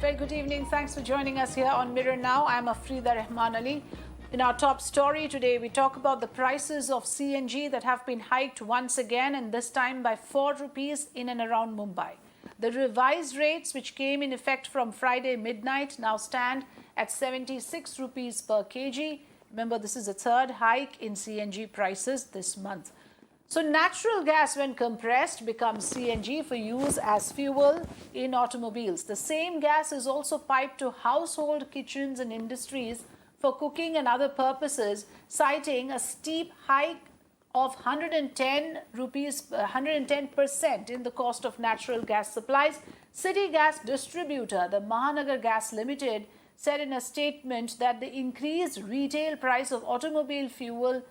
Very good evening. Thanks for joining us here on Mirror Now. I'm Afrida Rahman Ali. In our top story today, we talk about the prices of CNG that have been hiked once again, and this time by 4 rupees in and around Mumbai. The revised rates, which came in effect from Friday midnight, now stand at 76 rupees per kg. Remember, this is the third hike in CNG prices this month. So natural gas, when compressed, becomes CNG for use as fuel in automobiles. The same gas is also piped to household kitchens and industries for cooking and other purposes, citing a steep hike of 110% in the cost of natural gas supplies. City gas distributor, the Mahanagar Gas Limited, said in a statement that the increased retail price of automobile fuel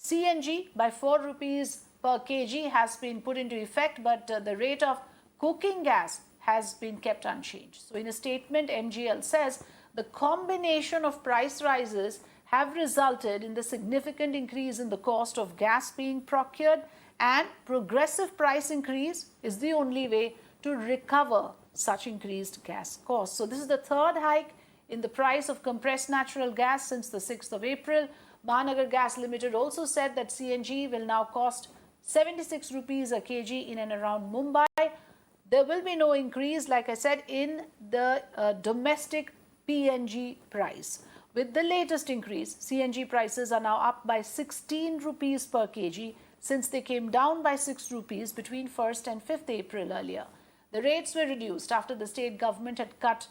CNG by 4 rupees per kg has been put into effect, but the rate of cooking gas has been kept unchanged. So in a statement, MGL says the combination of price rises have resulted in the significant increase in the cost of gas being procured, and progressive price increase is the only way to recover such increased gas costs. So this is the third hike in the price of compressed natural gas since the 6th of April. Mahanagar Gas Limited also said that CNG will now cost 76 rupees a kg in and around Mumbai. There will be no increase, like I said, in the domestic PNG price. With the latest increase, CNG prices are now up by 16 rupees per kg since they came down by 6 rupees between 1st and 5th April earlier. The rates were reduced after the state government had cut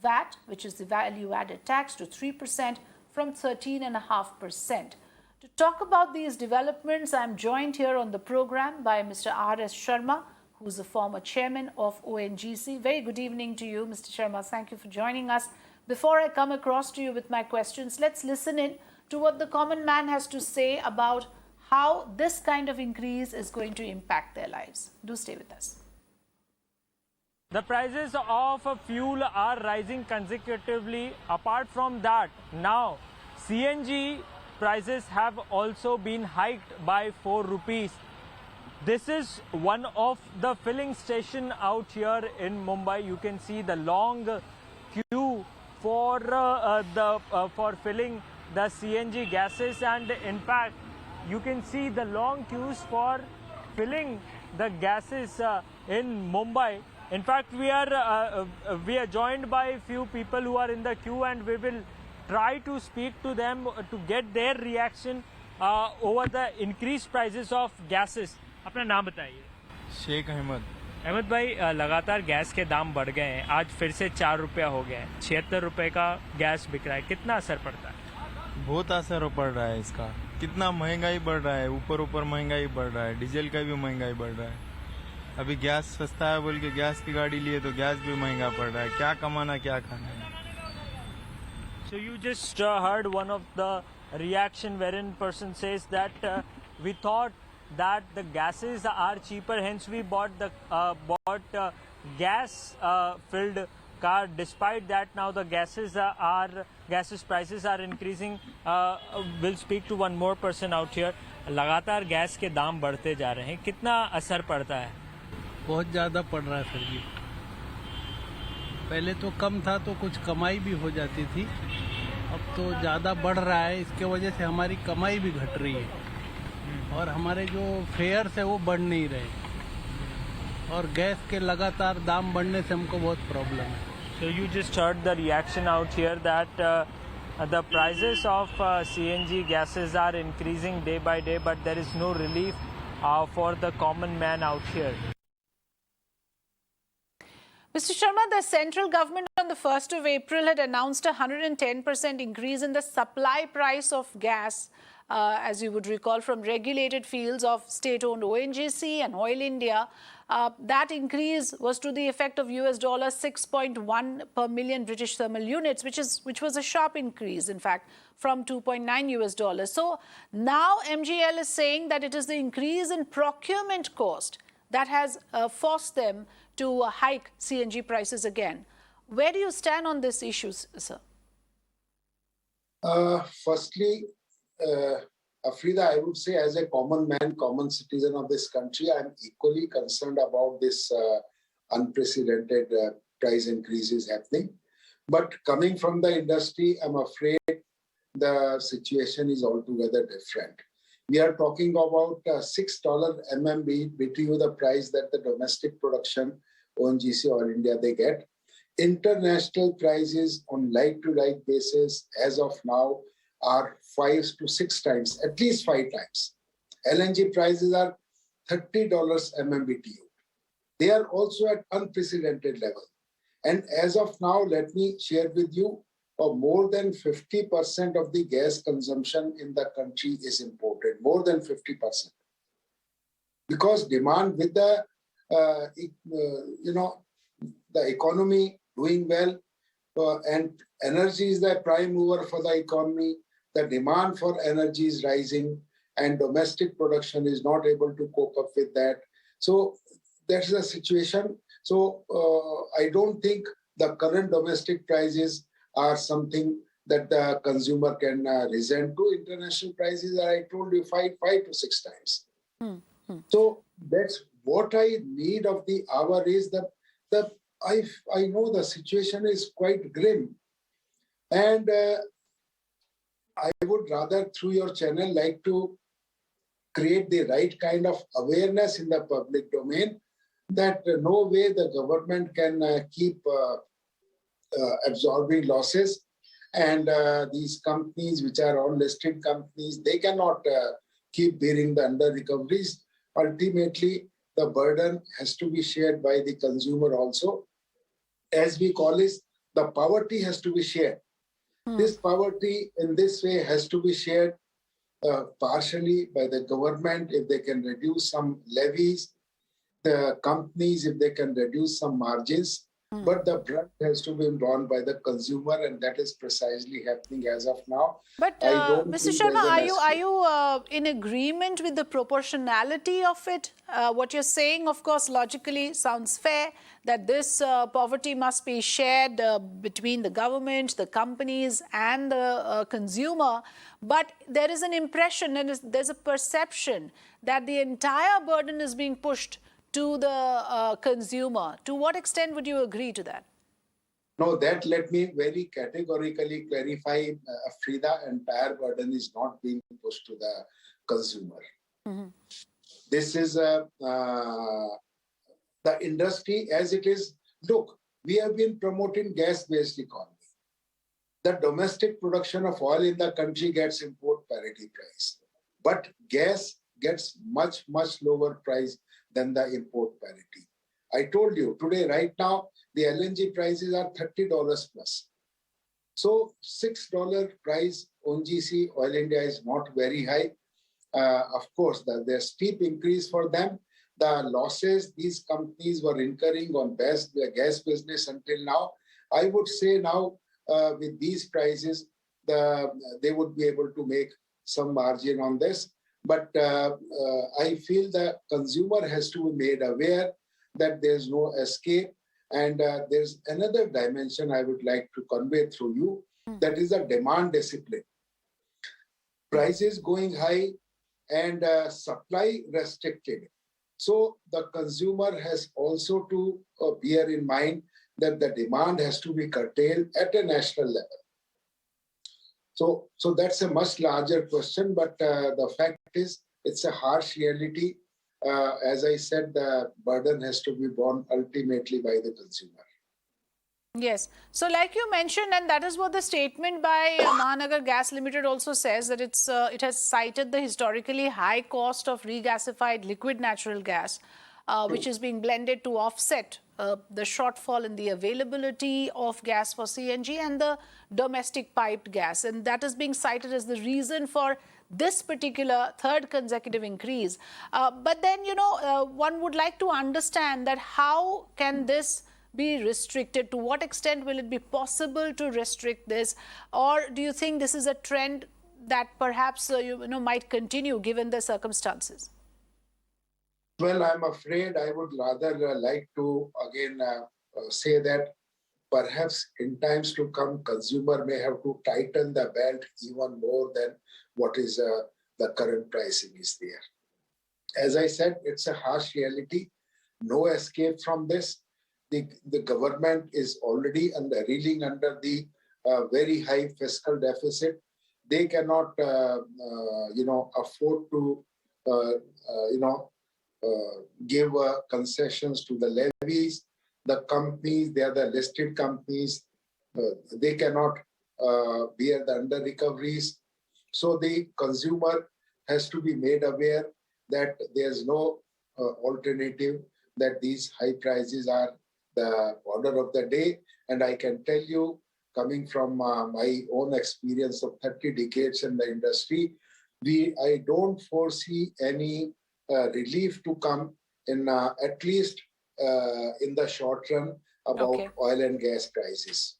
VAT, which is the value-added tax, to 3% from 13.5%. To talk about these developments, I'm joined here on the program by Mr. R.S. Sharma, who's the former chairman of ONGC. Very good evening to you, Mr. Sharma. Thank you for joining us. Before I come across to you with my questions, let's listen in to what the common man has to say about how this kind of increase is going to impact their lives. Do stay with us. The prices of fuel are rising consecutively. Apart from that, now CNG prices have also been hiked by 4 rupees. This is one of the filling station out here in Mumbai. You can see the long queue for filling the CNG gases, and in fact you can see the long queues for filling the gases in Mumbai. In fact, we are joined by a few people who are in the queue, and we will try to speak to them to get their reaction over the increased prices of gases. अपना नाम बताइए। शेख अहमद। अहमद भाई, लगातार gas के दाम बढ़ गए हैं। आज फिर से 4 रुपया हो गया है। 76 रुपये का गैस बिक रहा है। कितना असर पड़ता है? बहुत असर पड़ रहा है इसका। कितना महंगाई बढ़ रहा है, ऊपर महंगाई बढ़ रहा है, डीजल का भी महंगाई बढ़ रहा है। अभी गैस सस्ता है बोल के गैस की गाड़ी लिए तो गैस भी महंगा पड़ रहा है। क्या कमाना क्या खाना है। So you just heard one of the reaction wherein person says that we thought that the gases are cheaper, hence we bought gas filled car. Despite that, now the gases prices are increasing. We'll speak to one more person out here. लगातार gas के दाम बढ़ते जा रहे हैं, कितना असर पड़ता है? बहुत ज़्यादा पड़ रहा है सर जी। पहले तो कम था तो कुछ कमाई भी हो जाती थी, अब तो ज़्यादा बढ़ रहा है। इसके वजह से हमारी कमाई भी घट रही है और हमारे जो फेयर्स है वो बढ़ नहीं रहे, और गैस के लगातार दाम बढ़ने से हमको बहुत प्रॉब्लम है। So you just heard the reaction out here that the prices of CNG gases are increasing day by day, but there is no relief for the common man out here. Mr. Sharma, the central government on the 1st of April had announced a 110% increase in the supply price of gas, as you would recall, from regulated fields of state-owned ONGC and Oil India. That increase was to the effect of $6.1 per million British thermal units, which was a sharp increase, in fact, from $2.9. So now MGL is saying that it is the increase in procurement cost that has forced them to hike CNG prices again. Where do you stand on this issue, sir? Firstly, Afrida, I would say as a common man, common citizen of this country, I am equally concerned about this unprecedented price increase is happening. But coming from the industry, I'm afraid the situation is altogether different. We are talking about $6 MMBTU, the price that the domestic production ONGC or India they get. International prices on like-to-like basis as of now are 5 to 6 times, at least 5 times. LNG prices are $30 MMBTU. They are also at unprecedented level. And as of now, let me share with you, more than 50% of the gas consumption in the country is imported, more than 50%. Because demand with the, the economy doing well, and energy is the prime mover for the economy, the demand for energy is rising, and domestic production is not able to cope up with that. So that's the situation. So I don't think the current domestic prices are something that the consumer can resent to. International prices are, I told you, 5 to 6 times. So that's what I need of the hour is that I know the situation is quite grim. And I would rather, through your channel, like to create the right kind of awareness in the public domain that no way the government can keep absorbing losses. And these companies, which are all listed companies, they cannot keep bearing the under-recoveries. Ultimately, the burden has to be shared by the consumer also. As we call it, the poverty has to be shared. This poverty in this way has to be shared partially by the government if they can reduce some levies, the companies if they can reduce some margins, but the brunt has to be borne by the consumer, and that is precisely happening as of now. But Mr. Sharma, are you in agreement with the proportionality of it? What you're saying, of course, logically sounds fair, that this poverty must be shared between the government, the companies, and the consumer. But there is an impression and there's a perception that the entire burden is being pushed to the consumer. To what extent would you agree to that? No, that let me very categorically clarify, Frida, entire burden is not being pushed to the consumer. This is the industry as it is. Look, we have been promoting gas-based economy. The domestic production of oil in the country gets import parity price, but gas gets much, much lower price than the import parity. I told you today, right now, the LNG prices are $30 plus. So $6 price ONGC, Oil India, is not very high. Of course, there's steep increase for them. The losses these companies were incurring on the gas business until now, I would say now with these prices, they would be able to make some margin on this. But I feel the consumer has to be made aware that there's no escape. And there's another dimension I would like to convey through you, that is a demand discipline. Prices going high and supply restricted. So the consumer has also to bear in mind that the demand has to be curtailed at a national level. So that's a much larger question, but the fact is it's a harsh reality. As I said, the burden has to be borne ultimately by the consumer. Yes. So like you mentioned, and that is what the statement by Mahanagar Gas Limited also says, that it has cited the historically high cost of regasified liquid natural gas, which is being blended to offset the shortfall in the availability of gas for CNG and the domestic piped gas. And that is being cited as the reason for this particular third consecutive increase. But then, one would like to understand that how can this be restricted? To what extent will it be possible to restrict this? Or do you think this is a trend that perhaps might continue given the circumstances? Well, I'm afraid I would rather like to again say that perhaps in times to come, consumer may have to tighten the belt even more than what is the current pricing is there. As I said, it's a harsh reality. No escape from this. the government is already reeling under the very high fiscal deficit. They cannot, afford to, give concessions to the levies. The companies, they are the listed companies, they cannot bear the under recoveries. So the consumer has to be made aware that there's no alternative, that these high prices are the order of the day. And I can tell you, coming from my own experience of 30 decades in the industry, I don't foresee any relief to come in at least in the short run about oil and gas prices.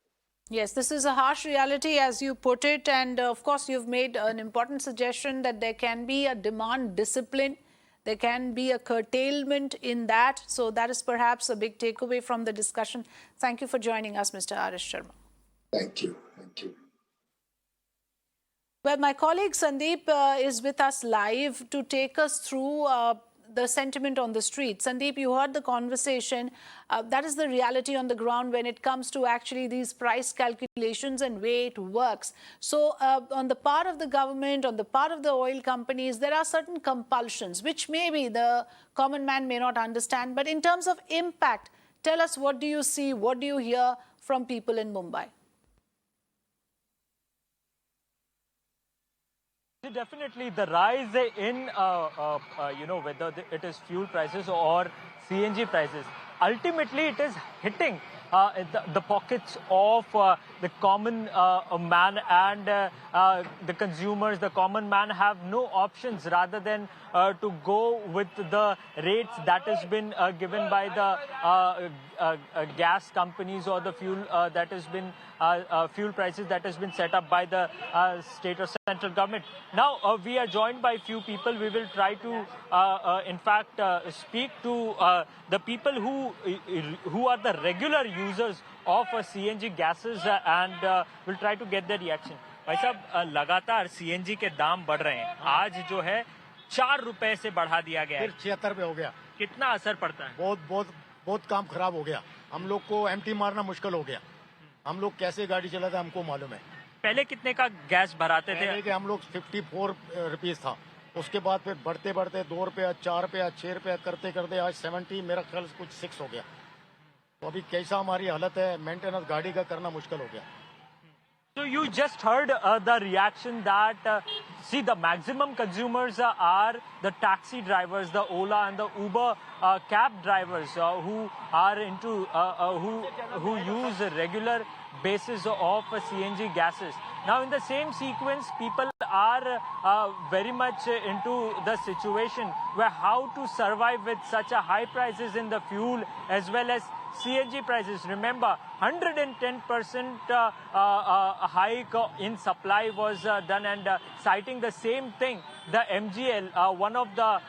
Yes, this is a harsh reality as you put it, and of course you've made an important suggestion that there can be a demand discipline, there can be a curtailment in that. So that is perhaps a big takeaway from the discussion. Thank you for joining us, Mr. Arish Sharma. Thank you. Thank you. Well, my colleague Sandeep is with us live to take us through the sentiment on the street. Sandeep, you heard the conversation. That is the reality on the ground when it comes to actually these price calculations and way it works. So on the part of the government, on the part of the oil companies, there are certain compulsions, which maybe the common man may not understand. But in terms of impact, tell us, what do you see, what do you hear from people in Mumbai? Definitely, the rise in, whether it is fuel prices or CNG prices, ultimately it is hitting the pockets of the common man, and the consumers. The common man have no options rather than to go with the rates that has been given by the gas companies, or the fuel that has been fuel prices that has been set up by the state or central government. Now we are joined by few people. We will try to in fact speak to the people who are the regular users of CNG gases, and we'll try to get their reaction. भाई साहब, लगातार CNG के दाम बढ़ रहे हैं. आज जो है 4 रुपए से बढ़ा दिया गया है, फिर 76 रुपए हो गया. कितना असर पड़ता है? बहुत काम खराब हो गया. हम लोग को एमटी मारना मुश्किल हो गया. हम लोग कैसे गाड़ी चलाते हमको मालूम है. पहले कितने का गैस भराते थे? पहले हम लोग 54 रुपीस था. उसके बाद फिर बढ़ते बढ़ते 2 रुपया, 4 रुपया, 6 रुपया करते करते आज 70, मेरा ख्याल कुछ 6 हो गया. तो अभी कैसा हमारी हालत है, मेंटेनेंस गाड़ी का करना मुश्किल हो गया. So you just heard the reaction that, see, the maximum consumers are the taxi drivers, the Ola and the Uber cab drivers who are into, who use a regular basis of CNG gases. Now, in the same sequence, people are very much into the situation where how to survive with such a high prices in the fuel as well as CNG prices. Remember, 110% hike in supply was done, and citing the same thing, the MGL, one of the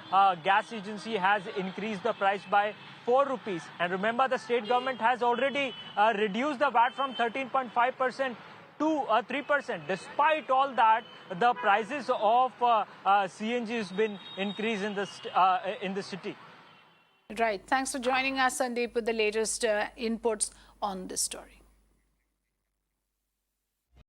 gas agency, has increased the price by 4 rupees. And remember, the state government has already reduced the VAT from 13.5% to 3%. Despite all that, the prices of CNG has been increased in the city. Right. Thanks for joining us, Sandeep, with the latest inputs on this story.